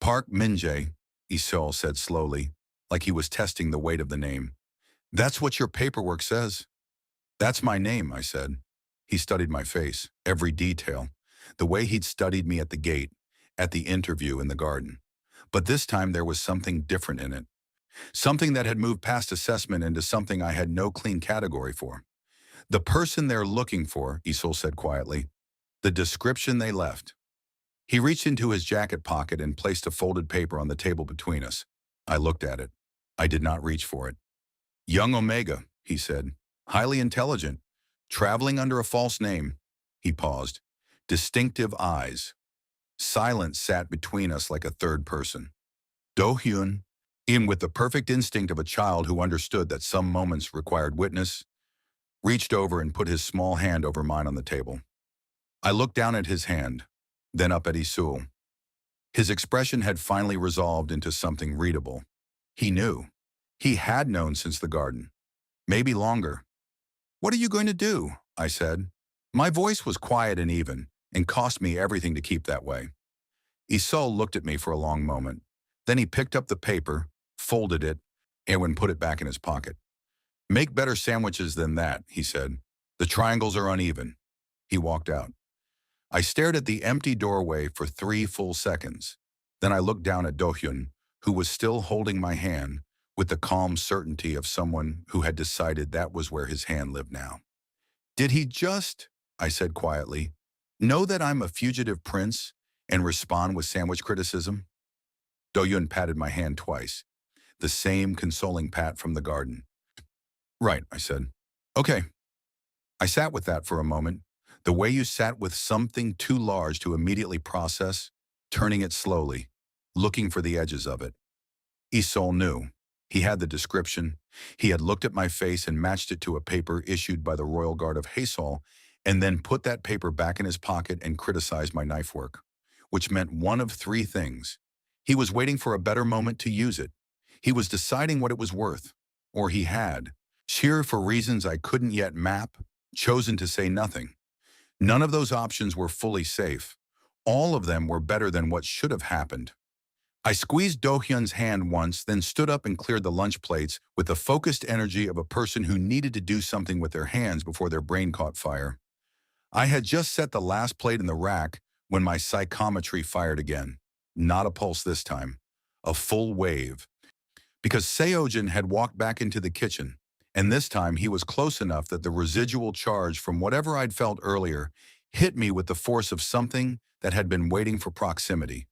Park Min-jae, Isol said slowly, like he was testing the weight of the name. That's what your paperwork says. That's my name, I said. He studied my face, every detail, the way he'd studied me at the gate, at the interview in the garden. But this time there was something different in it. Something that had moved past assessment into something I had no clean category for. The person they're looking for, Isol said quietly. The description they left. He reached into his jacket pocket and placed a folded paper on the table between us. I looked at it. I did not reach for it. Young Omega, he said. Highly intelligent. Traveling under a false name. He paused. Distinctive eyes. Silence sat between us like a third person. Dohyun, in with the perfect instinct of a child who understood that some moments required witness, reached over and put his small hand over mine on the table. I looked down at his hand, then up at Isul. His expression had finally resolved into something readable. He knew. He had known since the garden. Maybe longer. What are you going to do? I said. My voice was quiet and even, and cost me everything to keep that way. Isul looked at me for a long moment. Then he picked up the paper, folded it, and put it back in his pocket. Make better sandwiches than that, he said. The triangles are uneven. He walked out. I stared at the empty doorway for 3 full seconds. Then I looked down at Dohyun, who was still holding my hand with the calm certainty of someone who had decided that was where his hand lived now. Did he just, I said quietly, know that I'm a fugitive prince and respond with sandwich criticism? Dohyun patted my hand twice, the same consoling pat from the garden. Right, I said. Okay. I sat with that for a moment, the way you sat with something too large to immediately process, turning it slowly, looking for the edges of it. Isol knew. He had the description. He had looked at my face and matched it to a paper issued by the Royal Guard of Haesol, and then put that paper back in his pocket and criticized my knife work, which meant one of three things. He was waiting for a better moment to use it. He was deciding what it was worth, or he had, sheer for reasons I couldn't yet map, chosen to say nothing. None of those options were fully safe. All of them were better than what should have happened. I squeezed Dohyun's hand once, then stood up and cleared the lunch plates with the focused energy of a person who needed to do something with their hands before their brain caught fire. I had just set the last plate in the rack when my psychometry fired again. Not a pulse this time. A full wave. Because Seo Jihan had walked back into the kitchen, and this time he was close enough that the residual charge from whatever I'd felt earlier hit me with the force of something that had been waiting for proximity.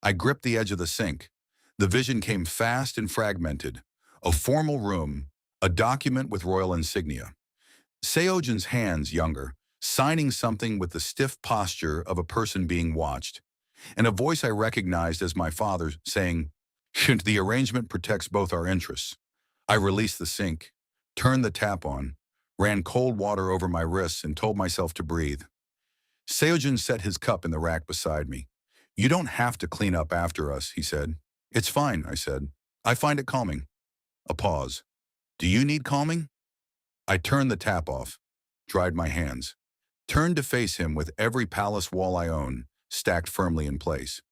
I gripped the edge of the sink. The vision came fast and fragmented. A formal room, a document with royal insignia. Seo Jihan's hands, younger, signing something with the stiff posture of a person being watched, and a voice I recognized as my father's saying, "The arrangement protects both our interests." I released the sink, turned the tap on, ran cold water over my wrists and told myself to breathe. Seo Jihan set his cup in the rack beside me. "You don't have to clean up after us," he said. "It's fine," I said. "I find it calming." A pause. "Do you need calming?" I turned the tap off, dried my hands, turned to face him with every palace wall I own stacked firmly in place.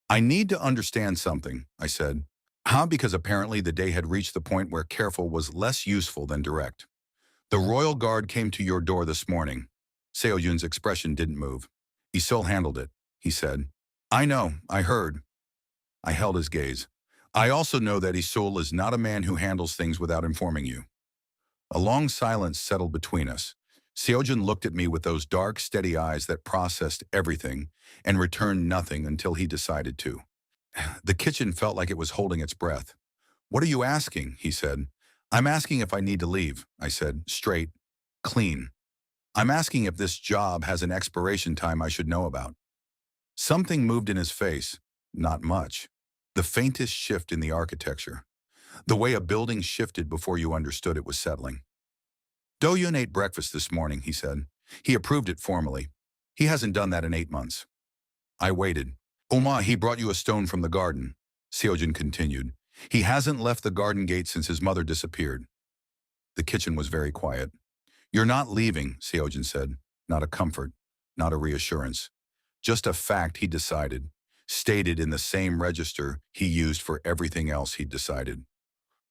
"I need to understand something," I said. How? Because apparently the day had reached the point where careful was less useful than direct. "The royal guard came to your door this morning." Seo Jihan's expression didn't move. "Isol handled it," he said. "I know, I heard." I held his gaze. "I also know that Isol is not a man who handles things without informing you." A long silence settled between us. Seo Jihan looked at me with those dark, steady eyes that processed everything and returned nothing until he decided to. The kitchen felt like it was holding its breath. "What are you asking?" he said. "I'm asking if I need to leave," I said, straight, clean. "I'm asking if this job has an expiration time I should know about." Something moved in his face. Not much. The faintest shift in the architecture. The way a building shifted before you understood it was settling. "Dohyun ate breakfast this morning," he said. "He approved it formally. He hasn't done that in 8 months." I waited. "Oma, he brought you a stone from the garden," Seo Jihan continued. "He hasn't left the garden gate since his mother disappeared." The kitchen was very quiet. "You're not leaving," Seo Jihan said. Not a comfort, not a reassurance. Just a fact he decided, stated in the same register he used for everything else he'd decided.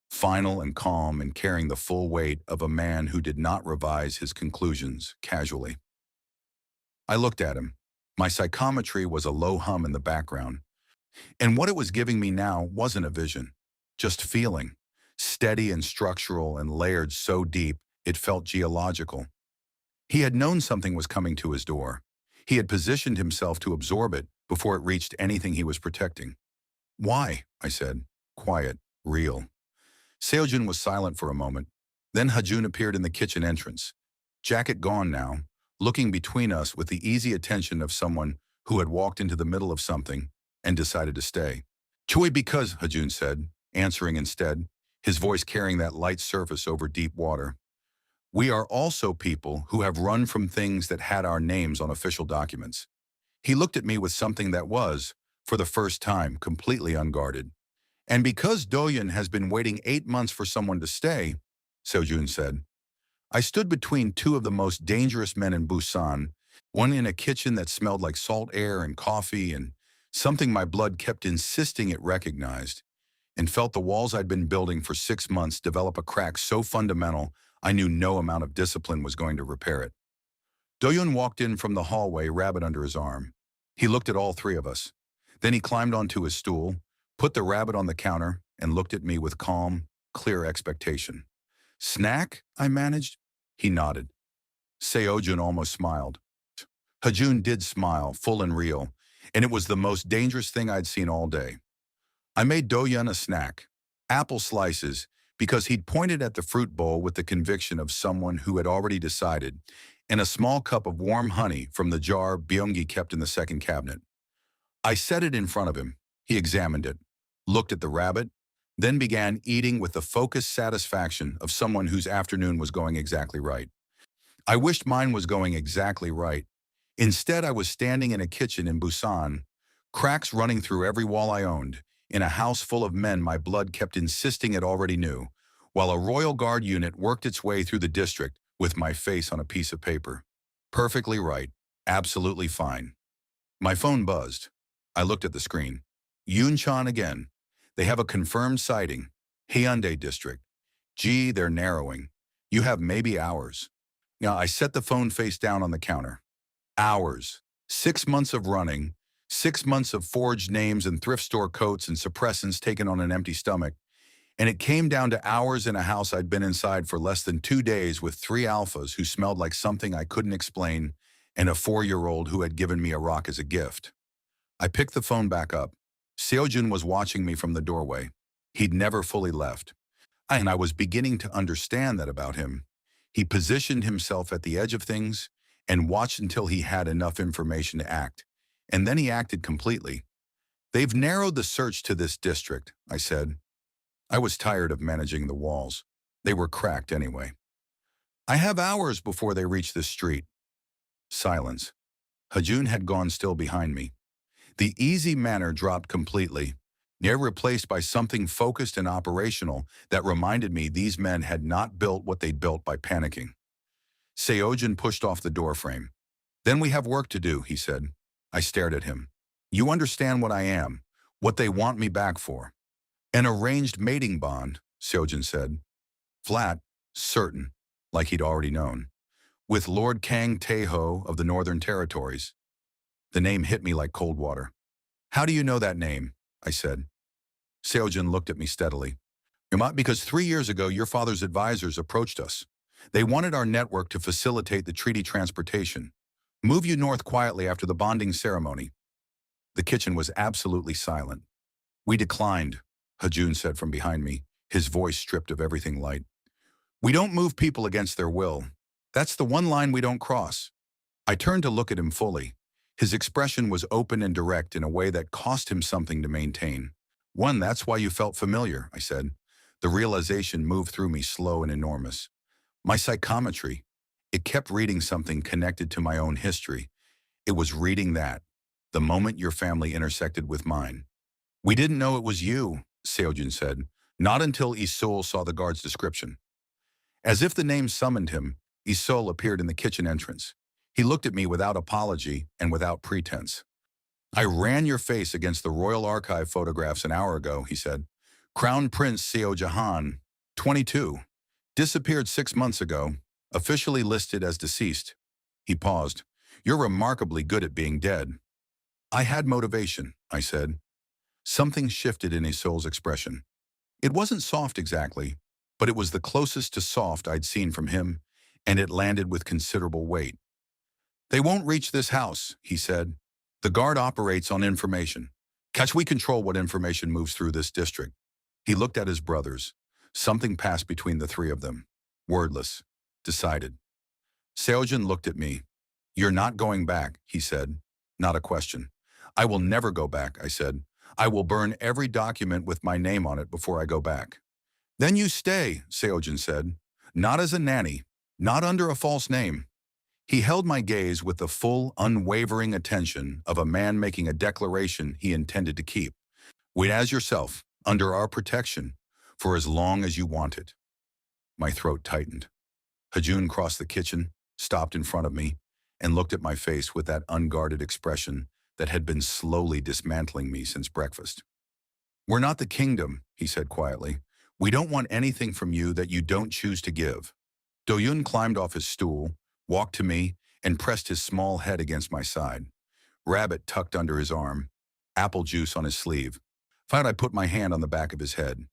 Final and calm and carrying the full weight of a man who did not revise his conclusions casually. I looked at him. My psychometry was a low hum in the background. And what it was giving me now wasn't a vision, just feeling. Steady and structural and layered so deep, it felt geological. He had known something was coming to his door. He had positioned himself to absorb it before it reached anything he was protecting. "Why?" I said, quiet, real. Seo Jihan was silent for a moment. Then Hajun appeared in the kitchen entrance. Jacket gone now, looking between us with the easy attention of someone who had walked into the middle of something and decided to stay. "Choi, because," Hajun said, answering instead, his voice carrying that light surface over deep water. "We are also people who have run from things that had our names on official documents." He looked at me with something that was, for the first time, completely unguarded. "And because Dohyun has been waiting 8 months for someone to stay," Seo Jihan said. I stood between two of the most dangerous men in Busan, one in a kitchen that smelled like salt air and coffee and something my blood kept insisting it recognized, and felt the walls I'd been building for 6 months develop a crack so fundamental I knew no amount of discipline was going to repair it. Dohyun walked in from the hallway, rabbit under his arm. He looked at all three of us. Then he climbed onto his stool, put the rabbit on the counter, and looked at me with calm, clear expectation. Snack? I managed. He nodded. Seo Jihan almost smiled. Hajun did smile, full and real, and it was the most dangerous thing I'd seen all day. I made Dohyun a snack, apple slices, because he'd pointed at the fruit bowl with the conviction of someone who had already decided, and a small cup of warm honey from the jar Byunggi kept in the second cabinet. I set it in front of him. He examined it, looked at the rabbit, then began eating with the focused satisfaction of someone whose afternoon was going exactly right. I wished mine was going exactly right. Instead, I was standing in a kitchen in Busan, cracks running through every wall I owned, in a house full of men my blood kept insisting it already knew, while a Royal Guard unit worked its way through the district with my face on a piece of paper. Perfectly right. Absolutely fine. My phone buzzed. I looked at the screen. Yuncheon again. They have a confirmed sighting. Hyundai District. Gee, they're narrowing. You have maybe hours. Now, I set the phone face down on the counter. Hours. 6 months of running. 6 months of forged names and thrift store coats and suppressants taken on an empty stomach. And it came down to hours in a house I'd been inside for less than 2 days with 3 alphas who smelled like something I couldn't explain and a 4-year-old who had given me a rock as a gift. I picked the phone back up. Seo Jihan was watching me from the doorway. He'd never fully left. And I was beginning to understand that about him. He positioned himself at the edge of things and watched until he had enough information to act. And then he acted completely. They've narrowed the search to this district, I said. I was tired of managing the walls. They were cracked anyway. I have hours before they reach this street. Silence. Hajun had gone still behind me. The easy manner dropped completely, near replaced by something focused and operational that reminded me these men had not built what they'd built by panicking. Seo Jihan pushed off the doorframe. Then we have work to do, he said. I stared at him. You understand what I am, what they want me back for. An arranged mating bond, Seo Jihan said. Flat, certain, like he'd already known. With Lord Kang Tae-ho of the Northern Territories. The name hit me like cold water. How do you know that name? I said. Seo Jihan looked at me steadily. Because 3 years ago, your father's advisors approached us. They wanted our network to facilitate the treaty transportation. Move you north quietly after the bonding ceremony. The kitchen was absolutely silent. We declined, Hajun said from behind me, his voice stripped of everything light. We don't move people against their will. That's the one line we don't cross. I turned to look at him fully. His expression was open and direct in a way that cost him something to maintain. That's why you felt familiar, I said. The realization moved through me slow and enormous. My psychometry. It kept reading something connected to my own history. It was reading that, the moment your family intersected with mine. We didn't know it was you, Seo Jihan said, not until Isul saw the guard's description. As if the name summoned him, Isul appeared in the kitchen entrance. He looked at me without apology and without pretense. I ran your face against the Royal Archive photographs an hour ago, he said. Crown Prince Seo Jihan, 22, disappeared 6 months ago, officially listed as deceased. He paused. You're remarkably good at being dead. I had motivation, I said. Something shifted in Isol's expression. It wasn't soft exactly, but it was the closest to soft I'd seen from him, and it landed with considerable weight. They won't reach this house, he said. The guard operates on information. We control what information moves through this district. He looked at his brothers. Something passed between the three of them. Wordless. Decided. Seo Jihan looked at me. You're not going back, he said. Not a question. I will never go back, I said. I will burn every document with my name on it before I go back. Then you stay, Seo Jihan said. Not as a nanny. Not under a false name. He held my gaze with the full, unwavering attention of a man making a declaration he intended to keep. Wait as yourself, under our protection, for as long as you want it. My throat tightened. Hajun crossed the kitchen, stopped in front of me, and looked at my face with that unguarded expression that had been slowly dismantling me since breakfast. We're not the kingdom, he said quietly. We don't want anything from you that you don't choose to give. Dohyun climbed off his stool, walked to me, and pressed his small head against my side. Rabbit tucked under his arm, apple juice on his sleeve. Finally, I put my hand on the back of his head.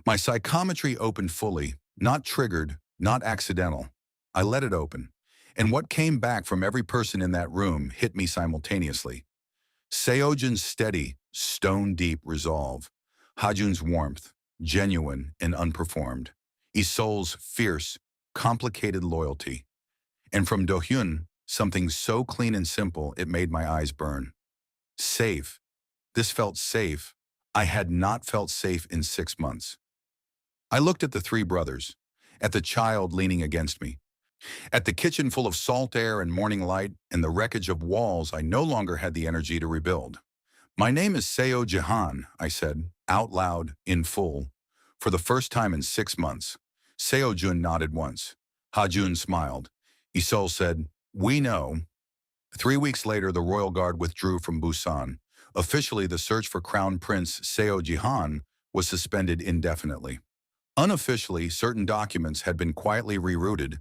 My psychometry opened fully, not triggered, not accidental. I let it open. And what came back from every person in that room hit me simultaneously. Seo Jin's steady, stone-deep resolve. Hajun's warmth, genuine and unperformed. Isol's fierce, complicated loyalty. And from Dohyun, something so clean and simple it made my eyes burn. Safe. This felt safe. I had not felt safe in 6 months. I looked at the three brothers, at the child leaning against me, at the kitchen full of salt air and morning light and the wreckage of walls I no longer had the energy to rebuild. "My name is Seo Jihan," I said, out loud, in full. For the first time in 6 months. Seo Jun nodded once. Ha-jun smiled. Isol said, "We know." 3 weeks later, the royal guard withdrew from Busan. Officially, the search for Crown Prince Seo Jihan was suspended indefinitely. Unofficially, certain documents had been quietly rerouted,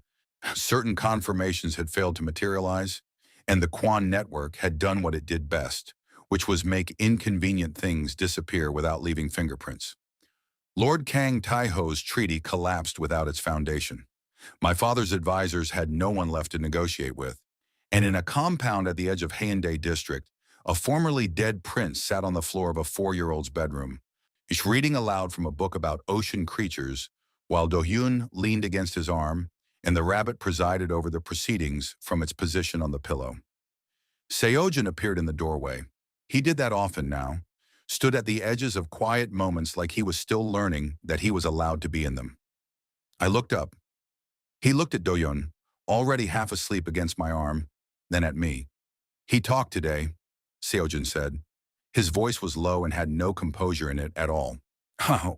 certain confirmations had failed to materialize, and the Quan network had done what it did best, which was make inconvenient things disappear without leaving fingerprints. Lord Kang Taiho's treaty collapsed without its foundation. My father's advisors had no one left to negotiate with, and in a compound at the edge of Hyundai district, a formerly dead prince sat on the floor of a 4-year-old's bedroom. He's reading aloud from a book about ocean creatures, while Dohyun leaned against his arm, and the rabbit presided over the proceedings from its position on the pillow. Seo Jin appeared in the doorway. He did that often now, stood at the edges of quiet moments like he was still learning that he was allowed to be in them. I looked up. He looked at Dohyun, already half asleep against my arm, then at me. "He talked today," Seo Jin said. His voice was low and had no composure in it at all.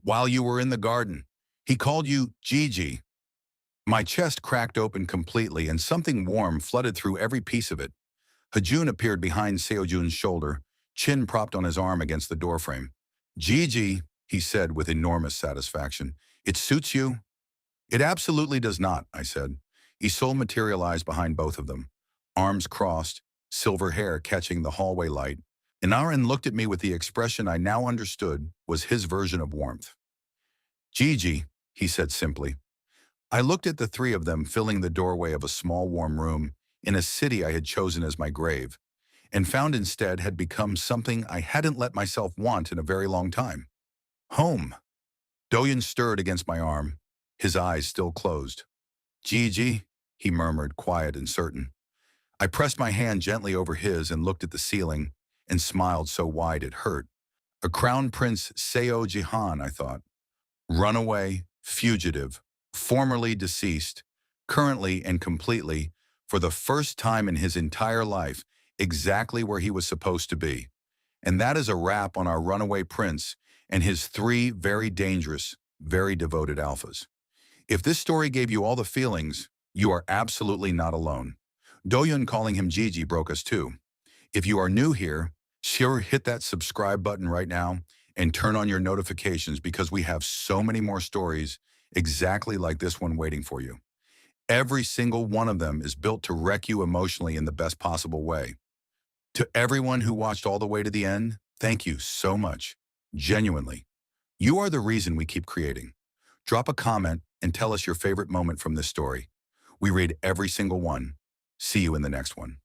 "While you were in the garden. He called you Gigi." My chest cracked open completely and something warm flooded through every piece of it. Hajun appeared behind Seo Jun's shoulder, chin propped on his arm against the doorframe. "Gigi," he said with enormous satisfaction. "It suits you?" "It absolutely does not," I said. Isol materialized behind both of them, arms crossed, silver hair catching the hallway light. Inaran looked at me with the expression I now understood was his version of warmth. "Gigi," he said simply. I looked at the three of them filling the doorway of a small warm room in a city I had chosen as my grave, and found instead had become something I hadn't let myself want in a very long time. Home. Dohyun stirred against my arm, his eyes still closed. "Gigi," he murmured, quiet and certain. I pressed my hand gently over his and looked at the ceiling and smiled so wide it hurt. A crown prince Seo Jihan, I thought. Runaway, fugitive, formerly deceased, currently and completely, for the first time in his entire life, exactly where he was supposed to be. And that is a wrap on our runaway prince and his 3 very dangerous, very devoted alphas. If this story gave you all the feelings, you are absolutely not alone. Dohyun calling him Gigi broke us too. If you are new here, sure hit that subscribe button right now and turn on your notifications because we have so many more stories exactly like this one waiting for you. Every single one of them is built to wreck you emotionally in the best possible way. To everyone who watched all the way to the end, thank you so much. Genuinely. You are the reason we keep creating. Drop a comment and tell us your favorite moment from this story. We read every single one. See you in the next one.